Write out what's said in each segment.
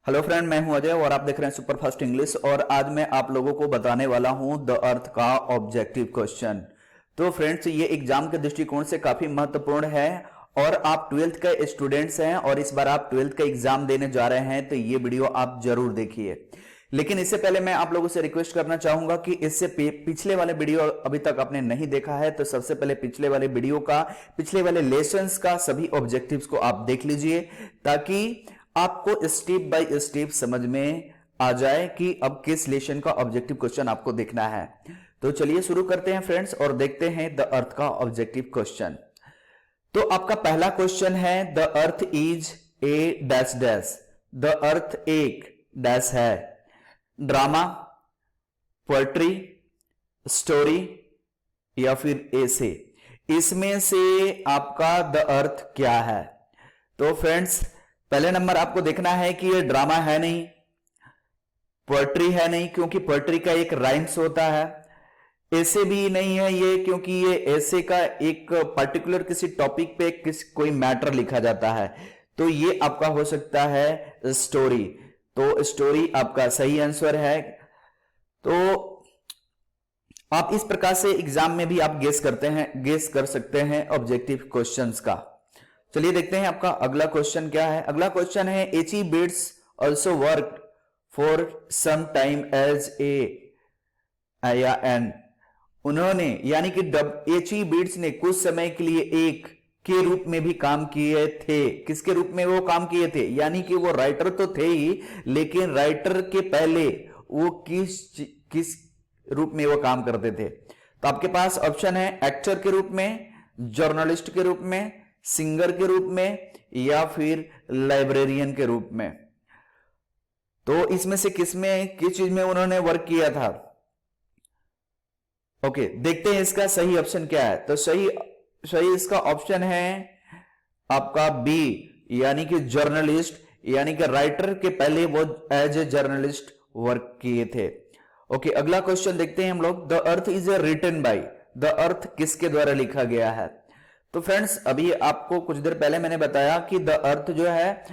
Hello friend, मैं हूं अजय और आप देख रहे हैं सुपर फास्ट इंग्लिश। और आज मैं आप लोगों को बताने वाला हूं द अर्थ का ऑब्जेक्टिव क्वेश्चन। तो फ्रेंड्स, ये एग्जाम के दृष्टिकोण से काफी महत्वपूर्ण है और आप ट्वेल्थ के स्टूडेंट्स हैं और इस बार आप ट्वेल्थ का एग्जाम देने जा रहे हैं, तो ये वीडियो आप जरूर देखिए। लेकिन इससे पहले मैं आप लोगों से रिक्वेस्ट करना चाहूंगा कि इससे पिछले वाले वीडियो अभी तक आपने नहीं देखा है तो सबसे पहले पिछले वाले वीडियो का, पिछले वाले लेसन्स का सभी ऑब्जेक्टिव्स को आप देख लीजिए, ताकि आपको स्टेप बाय स्टेप समझ में आ जाए कि अब किस लेसन का ऑब्जेक्टिव क्वेश्चन आपको देखना है। तो चलिए शुरू करते हैं फ्रेंड्स और देखते हैं द अर्थ का ऑब्जेक्टिव क्वेश्चन। तो आपका पहला क्वेश्चन है the earth is a dash dash. The earth एक डैश है। ड्रामा, पोएट्री, स्टोरी या फिर ऐसे। इसमें से आपका द अर्थ क्या है? तो फ्रेंड्स, पहले नंबर आपको देखना है कि ये ड्रामा है नहीं, पोएट्री है नहीं क्योंकि पोएट्री का एक राइम्स होता है, ऐसे भी नहीं है ये क्योंकि ये ऐसे का एक पर्टिकुलर किसी टॉपिक पे कोई मैटर लिखा जाता है। तो ये आपका हो सकता है स्टोरी। तो स्टोरी आपका सही आंसर है। तो आप इस प्रकार से एग्जाम में भी आप गेस कर सकते हैं ऑब्जेक्टिव क्वेश्चंस का। चलिए देखते हैं आपका अगला क्वेश्चन क्या है। अगला क्वेश्चन है H E. Bates also work for some time as a या एन। उन्होंने यानी कि एच.ई. बिट्स ने कुछ समय के लिए एक के रूप में भी काम किए थे। किसके रूप में वो काम किए थे? यानी कि वो राइटर तो थे ही, लेकिन राइटर के पहले वो किस रूप में वो काम करते थे? तो आपके पास ऑप्शन है एक्टर के रूप में, जर्नलिस्ट के रूप में, सिंगर के रूप में या फिर लाइब्रेरियन के रूप में। तो इसमें से किस चीज में उन्होंने वर्क किया था? ओके, देखते हैं इसका सही ऑप्शन क्या है। तो सही इसका ऑप्शन है आपका बी, यानी कि जर्नलिस्ट, यानी कि राइटर के पहले वो एज ए जर्नलिस्ट वर्क किए थे। ओके, अगला क्वेश्चन देखते हैं हम लोग। The earth is written by. The earth किसके द्वारा लिखा गया है? तो फ्रेंड्स, अभी आपको कुछ देर पहले मैंने बताया कि द अर्थ जो है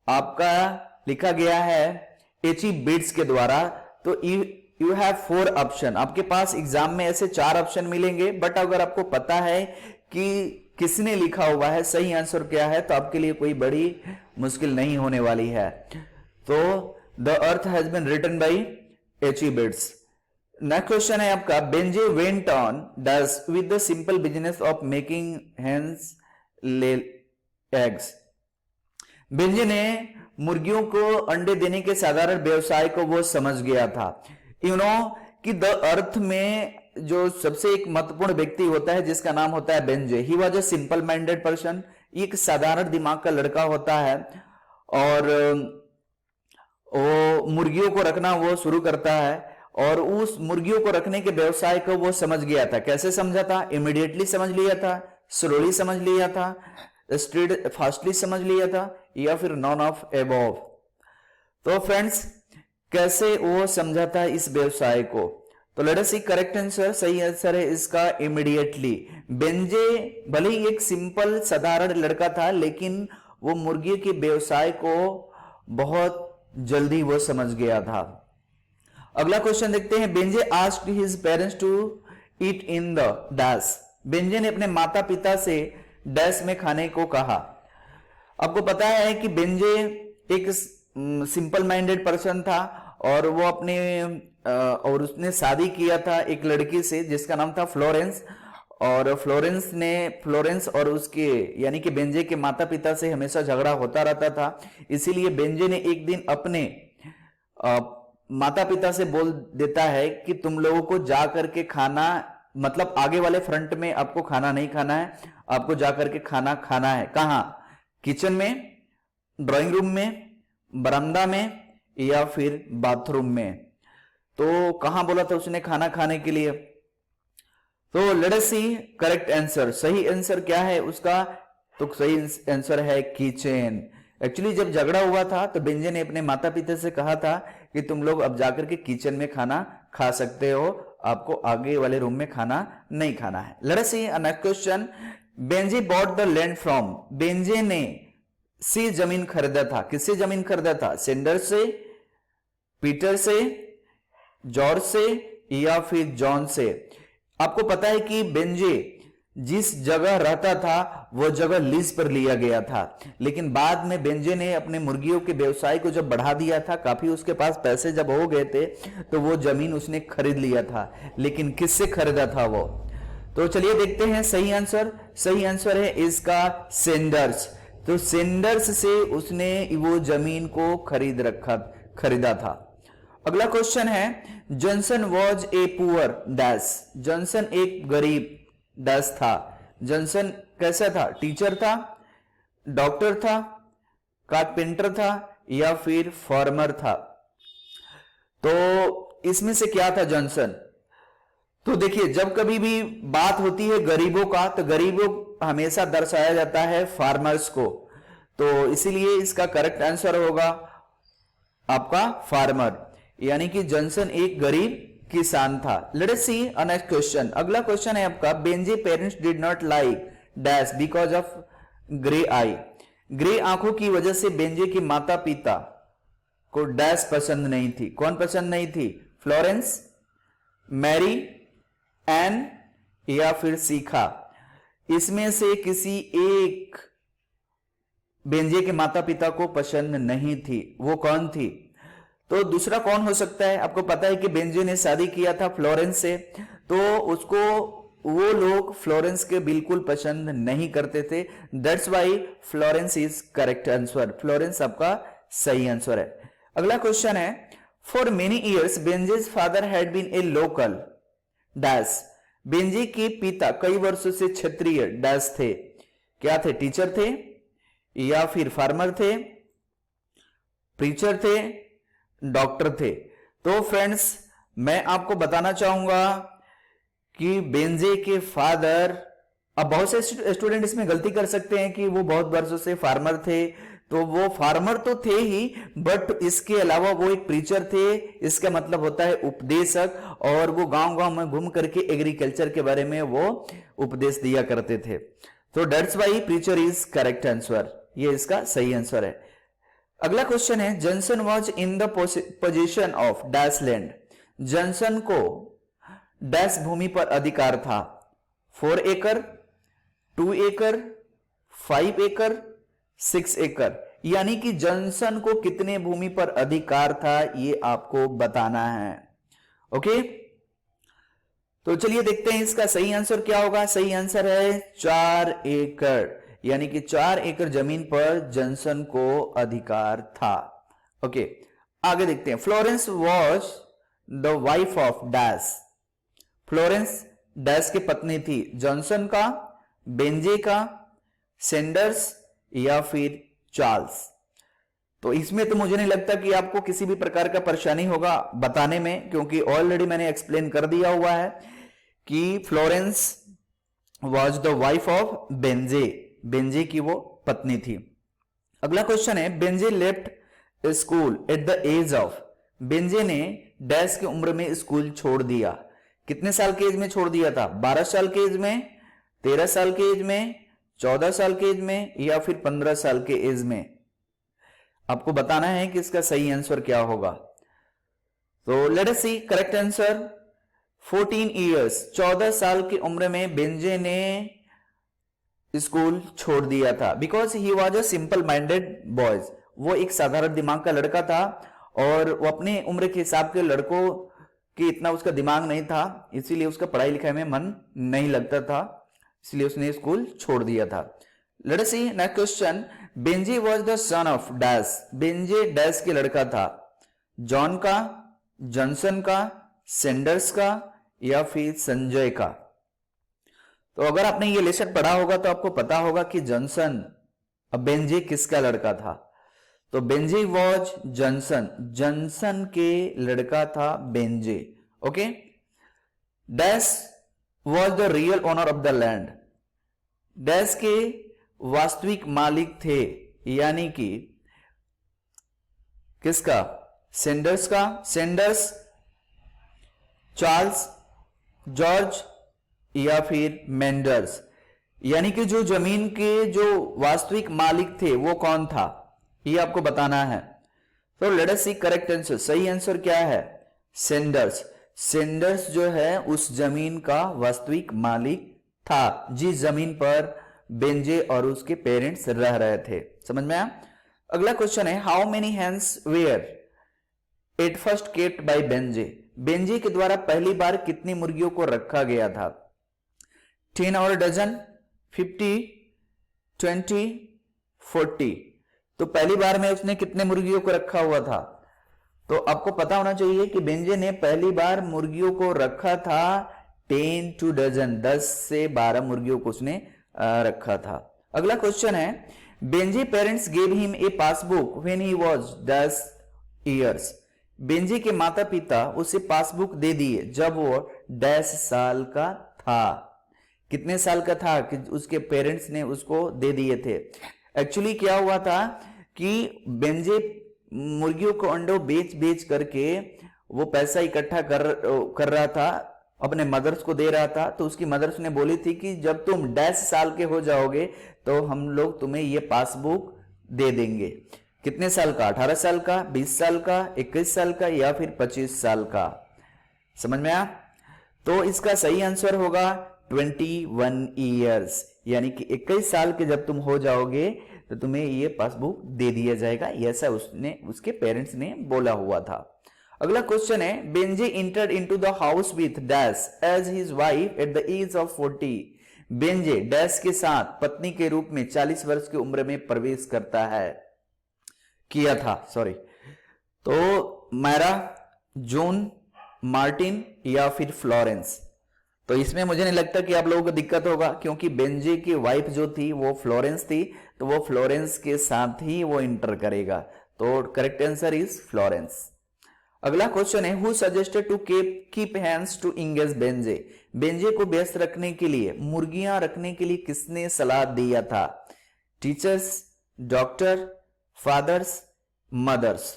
आपका लिखा गया है एच.ई. बिट्स के द्वारा। तो यू हैव 4 ऑप्शन। आपके पास एग्जाम में ऐसे 4 ऑप्शन मिलेंगे, बट अगर आपको पता है कि किसने लिखा हुआ है, सही आंसर क्या है, तो आपके लिए कोई बड़ी मुश्किल नहीं होने वाली है। तो द अर्थ has been written by H E. Bates. Next question है आपका Benjy went on thus with the simple business of making hens lay eggs. Benjy ने मुर्गियों को अंडे देने के साधारण व्यवसाय को वो समझ गया था। यू नो कि द अर्थ में जो सबसे एक महत्वपूर्ण व्यक्ति होता है जिसका नाम होता है Benjy, he was a simple minded person. एक साधारण दिमाग का लड़का होता है और वो मुर्गियों को रखना वो शुरू करता है और उस मुर्गियों को रखने के व्यवसाय को वो समझ गया था। कैसे समझा था? इमीडिएटली समझ लिया था, स्लोली समझ लिया था, स्ट्रेट फास्टली समझ लिया था, या फिर नॉन ऑफ एबव। तो फ्रेंड्स, कैसे वो समझा था इस व्यवसाय को? तो let us see correct answer. सही आंसर है इसका इमीडिएटली। बेंजे भले ही एक सिंपल साधारण लड़का था, लेकिन वो मुर्गी के व्यवसाय को बहुत जल्दी वो समझ गया था। अगला क्वेश्चन देखते हैं। Benjy asked his parents to eat in the dash. Benjy ने अपने माता पिता से डैश में खाने को कहा। आपको पता है कि बेंजे एक सिंपल माइंडेड पर्सन था और वो और उसने शादी किया था एक लड़की से जिसका नाम था फ्लोरेंस। और फ्लोरेंस और उसके यानी कि बेंजे के माता पिता से हमेशा झगड़ा होता रहता था। इसीलिए बेंजे ने एक दिन अपने माता पिता से बोल देता है कि तुम लोगों को जा करके खाना, मतलब आगे वाले फ्रंट में आपको खाना नहीं खाना है, आपको जा करके खाना खाना है। कहां? किचन में, ड्राइंग रूम में, बरामदा में या फिर बाथरूम में। तो कहां बोला था उसने खाना खाने के लिए? तो let us see correct answer. सही आंसर क्या है उसका? तो सही आंसर है किचन। एक्चुअली जब झगड़ा हुआ था तो बेंजे ने अपने माता पिता से कहा था कि तुम लोग अब जाकर के किचन में खाना खा सकते हो, आपको आगे वाले रूम में खाना नहीं खाना है। Let us see next question. Benjy bought the land from. Benjy ने से जमीन खरीदा था? किससे जमीन खरीदा था? सेंडर से, पीटर से, जॉर्ज से या फिर जॉन से? आपको पता है कि बेंजे जिस जगह रहता था वो जगह लीज पर लिया गया था, लेकिन बाद में बेंजे ने अपने मुर्गियों के व्यवसाय को जब बढ़ा दिया था, काफी उसके पास पैसे जब हो गए थे, तो वो जमीन उसने खरीद लिया था। लेकिन किससे खरीदा था वो? तो चलिए देखते हैं सही आंसर। सही आंसर है इसका सेंडर्स। तो सेंडर्स से उसने वो जमीन को खरीदा था। अगला क्वेश्चन है, Johnson was a poor dash. Johnson एक गरीब डैश था। जॉनसन कैसा था? टीचर था, डॉक्टर था, कारपेंटर था या फिर फार्मर था? तो इसमें से क्या था जॉनसन? तो देखिए, जब कभी भी बात होती है गरीबों का, तो गरीबों हमेशा दर्शाया जाता है फार्मर्स को, तो इसीलिए इसका करेक्ट आंसर होगा आपका फार्मर, यानी कि जॉनसन एक गरीब किसान था। Let us see a next question. अगला क्वेश्चन है आपका, Benjy parents did not like dash because of grey eye. Grey आंखों की वजह से बेंजे के माता पिता को डैश पसंद नहीं थी। कौन पसंद नहीं थी? फ्लोरेंस, मैरी, एन या फिर सीखा? इसमें से किसी एक बेंजे के माता पिता को पसंद नहीं थी। वो कौन थी? तो दूसरा कौन हो सकता है? आपको पता है कि बेंजे ने शादी किया था फ्लोरेंस से, तो उसको वो लोग फ्लोरेंस के बिल्कुल पसंद नहीं करते थे। That's why Florence is correct answer. Florence आपका सही आंसर है। अगला क्वेश्चन है, for many years Benjy's father had been a local dash. Benjy के पिता कई वर्षों से क्षेत्रीय डैश थे। क्या थे? टीचर थे या फिर फार्मर थे, प्रीचर थे, डॉक्टर थे? तो फ्रेंड्स, मैं आपको बताना चाहूंगा कि बेंजे के फादर, अब बहुत से स्टूडेंट इसमें गलती कर सकते हैं कि वो बहुत वर्षों से फार्मर थे, तो वो फार्मर तो थे ही, बट इसके अलावा वो एक प्रीचर थे। इसका मतलब होता है उपदेशक, और वो गांव-गांव में घूम करके एग्रीकल्चर के बारे में वो उपदेश दिया करते थे। तो that's why preacher is correct answer. ये इसका सही आंसर है। अगला क्वेश्चन है, Johnson was in the position of dash land. Johnson को डैश भूमि पर अधिकार था। 4 एकड़, 2 एकड़, 5 एकड़, 6 एकड़, यानी कि जॉनसन को कितने भूमि पर अधिकार था, ये आपको बताना है। ओके, तो चलिए देखते हैं इसका सही आंसर क्या होगा। सही आंसर है 4 एकड़, यानी कि 4 एकड़ जमीन पर जॉनसन को अधिकार था। ओके, आगे देखते हैं। Florence was the wife of dash. Florence dash की पत्नी थी। जॉनसन का, बेंजे का, सेंडर्स या फिर चार्ल्स? तो इसमें तो मुझे नहीं लगता कि आपको किसी भी प्रकार का परेशानी होगा बताने में, क्योंकि ऑलरेडी मैंने एक्सप्लेन कर दिया हुआ है कि Florence was the wife of Benjy. Benjy की वो पत्नी थी। अगला क्वेश्चन है, Benjy left school at the age of. Benjy ने डैश की उम्र में स्कूल छोड़ दिया। कितने साल के एज में छोड़ दिया था? 12 साल के एज में, 13 साल के एज में, 14 साल के एज में या फिर 15 साल के एज में? आपको बताना है कि इसका सही आंसर क्या होगा। तो let us see correct answer 14 years. 14 साल की उम्र में बेंजे ने स्कूल छोड़ दिया था। Because he was a simple minded boys. वो एक साधारण दिमाग का लड़का था और वो अपने उम्र के हिसाब के लड़कों कि इतना उसका दिमाग नहीं था, इसीलिए उसका पढ़ाई लिखाई में मन नहीं लगता था, इसलिए उसने स्कूल छोड़ दिया था। Let us see next question. Benjy was the son of dash. Benjy dash के लड़का था। जॉन का, जॉनसन का, सेंडर्स का या फिर संजय का? तो अगर आपने ये लेसन पढ़ा होगा तो आपको पता होगा कि जॉनसन, अब बेंजे किसका लड़का था? तो बेंजे वॉज जॉनसन। जॉनसन के लड़का था Benjy. Okay, dash was the real owner of the land. Dash के वास्तविक मालिक थे, यानी कि किसका? सेंडर्स का। सेंडर्स, चार्ल्स, जॉर्ज या फिर मेंडर्स? यानी कि जो जमीन के जो वास्तविक मालिक थे वो कौन था, ये आपको बताना है। तो let us see correct answer. सही आंसर क्या है? सेंडर्स। सेंडर्स जो है उस जमीन का वास्तविक मालिक था जिस जमीन पर बेंजे और उसके पेरेंट्स रह रहे थे। समझ में आया? अगला क्वेश्चन है, how many hens were at first kept by Benjy. Benjy के द्वारा पहली बार कितनी मुर्गियों को रखा गया था? 10 और डजन, 50, 20, 40। तो पहली बार में उसने कितने मुर्गियों को रखा हुआ था? तो आपको पता होना चाहिए कि बेंजे ने पहली बार मुर्गियों को रखा था 10 to डजन, 10 से 12 मुर्गियों को उसने रखा था। अगला क्वेश्चन है, Benjy parents gave him a passbook when he was 10 years. Benjy के माता पिता उसे पासबुक दे दिए जब वो 10 साल का था। कितने साल का था कि उसके पेरेंट्स ने उसको दे दिए थे? एक्चुअली क्या हुआ था कि बेंजे मुर्गियों को अंडों बेच बेच करके वो पैसा इकट्ठा कर रहा था, अपने मदर्स को दे रहा था। तो उसकी मदर्स ने बोली थी कि जब तुम 10 साल के हो जाओगे तो हम लोग तुम्हें ये पासबुक दे देंगे। कितने साल का? 18 साल का, 20 साल का, 21 साल का या फिर 25 साल का? समझ में आया? तो इसका सही आंसर होगा 21 ईयर्स, यानी कि 21 साल के जब तुम हो जाओगे तो तुम्हें ये पासबुक दे दिया जाएगा, ऐसा उसके पेरेंट्स ने बोला हुआ था। अगला क्वेश्चन है, Benjy entered into the house with dash as his wife at the age of 40। Benjy dash के साथ पत्नी के रूप में 40 वर्ष की उम्र में प्रवेश किया था। तो मैरा, जून, मार्टिन या फिर फ्लोरेंस? तो इसमें मुझे नहीं लगता कि आप लोगों को दिक्कत होगा, क्योंकि बेंजे की वाइफ जो थी वो फ्लोरेंस थी, तो वो फ्लोरेंस के साथ ही वो इंटर करेगा। तो करेक्ट आंसर इज फ्लोरेंस। अगला क्वेश्चन है, who suggested to keep hens to engage Benjy. Benjy को व्यस्त रखने के लिए, मुर्गियां रखने के लिए किसने सलाह दिया था? Teachers, doctor, fathers, mothers?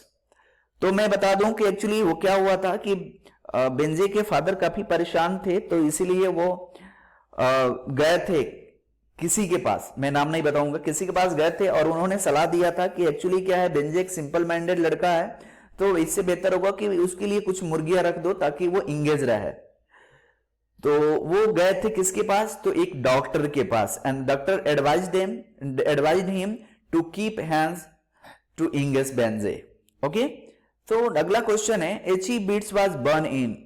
तो मैं बता दूं कि एक्चुअली वो क्या हुआ था कि बेंजे के फादर काफी परेशान थे, तो इसीलिए वो गए थे किसी के पास, मैं नाम नहीं बताऊंगा, किसी के पास गए थे और उन्होंने सलाह दिया था कि एक्चुअली क्या है, बेंजे एक सिंपल माइंडेड लड़का है, तो इससे बेहतर होगा कि उसके लिए कुछ मुर्गियां रख दो ताकि वो इंगेज रहे। तो वो गए थे किसके पास? तो एक डॉक्टर के पास, and doctor advised him to keep hens to engage Benjy. Okay, तो अगला क्वेश्चन है, H E Bates was born in.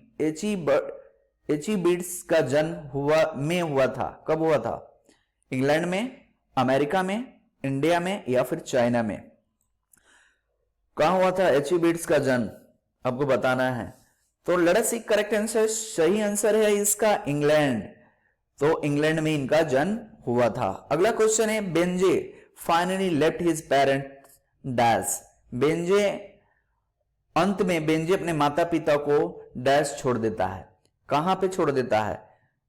H E Bates का जन्म हुआ था, कब हुआ था? इंग्लैंड में, अमेरिका में, इंडिया में या फिर चाइना में? कहां हुआ था एची बीट्स का जन्म? आपको बताना है। तो let us see correct answer. सही आंसर है इसका इंग्लैंड। तो इंग्लैंड में इनका जन्म हुआ था। अगला क्वेश्चन है, Benjy finally left his parents dash. अंत में बेंजे अपने माता पिता को डैश छोड़ देता है। कहां पे छोड़ देता है?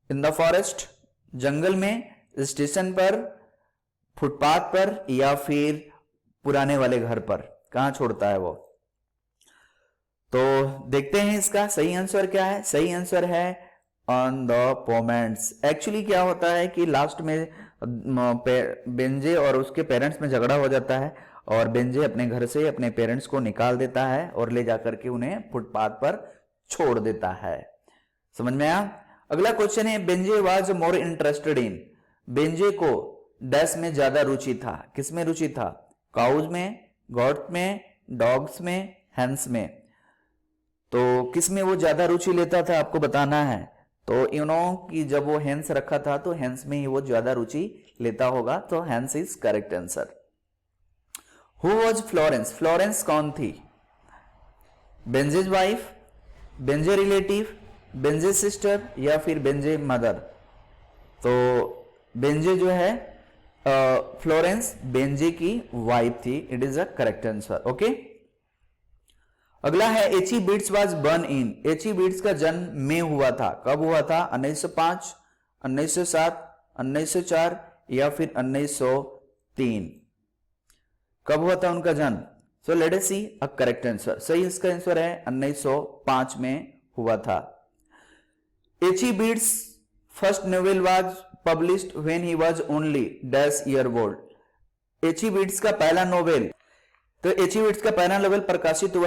इन द फॉरेस्ट, जंगल में, स्टेशन पर, फुटपाथ पर या फिर पुराने वाले घर पर? कहां छोड़ता है वो? तो देखते हैं इसका सही आंसर क्या है। सही आंसर है ऑन द पोमेंट्स। एक्चुअली क्या होता है कि लास्ट में बेंजे और उसके पेरेंट्स में झगड़ा हो जाता है और बेंजे अपने घर से अपने पेरेंट्स को निकाल देता है और ले जाकर के उन्हें फुटपाथ पर छोड़ देता है। समझ में आया? अगला क्वेश्चन है, बेंजे वाज मोर इंटरेस्टेड इन। बेंजे को डैश में ज्यादा रुचि था। किसमें रुचि था? काउज में, गॉट में, डॉग्स में, हैंस में? तो किसमें वो ज्यादा रुचि लेता था आपको बताना है। तो कि जब वो हैंस रखा था तो हैंस में ही वो ज्यादा रुचि लेता होगा, तो hence is correct answer. Who was Florence? Florence कौन थी? Benje's wife, Benje relative, Benje sister या फिर बेंजे मदर? तो बेंजे जो है फ्लोरेंस बेंजे की वाइफ थी। It is a correct answer. Okay, अगला है, H E Bates was born in. H E Bates का जन्म में हुआ था। कब हुआ था? 1905, 1907, 1904 या फिर 1903? कब हुआ था उनका जन्म? So let us see a correct answer. सही इसका आंसर है 1905 में हुआ था। H E Bates first novel was published when he was only dash year old. H E Bates का पहला नोवेल, तो एच ई विट्स का पहला नोवेल प्रकाशित हुआ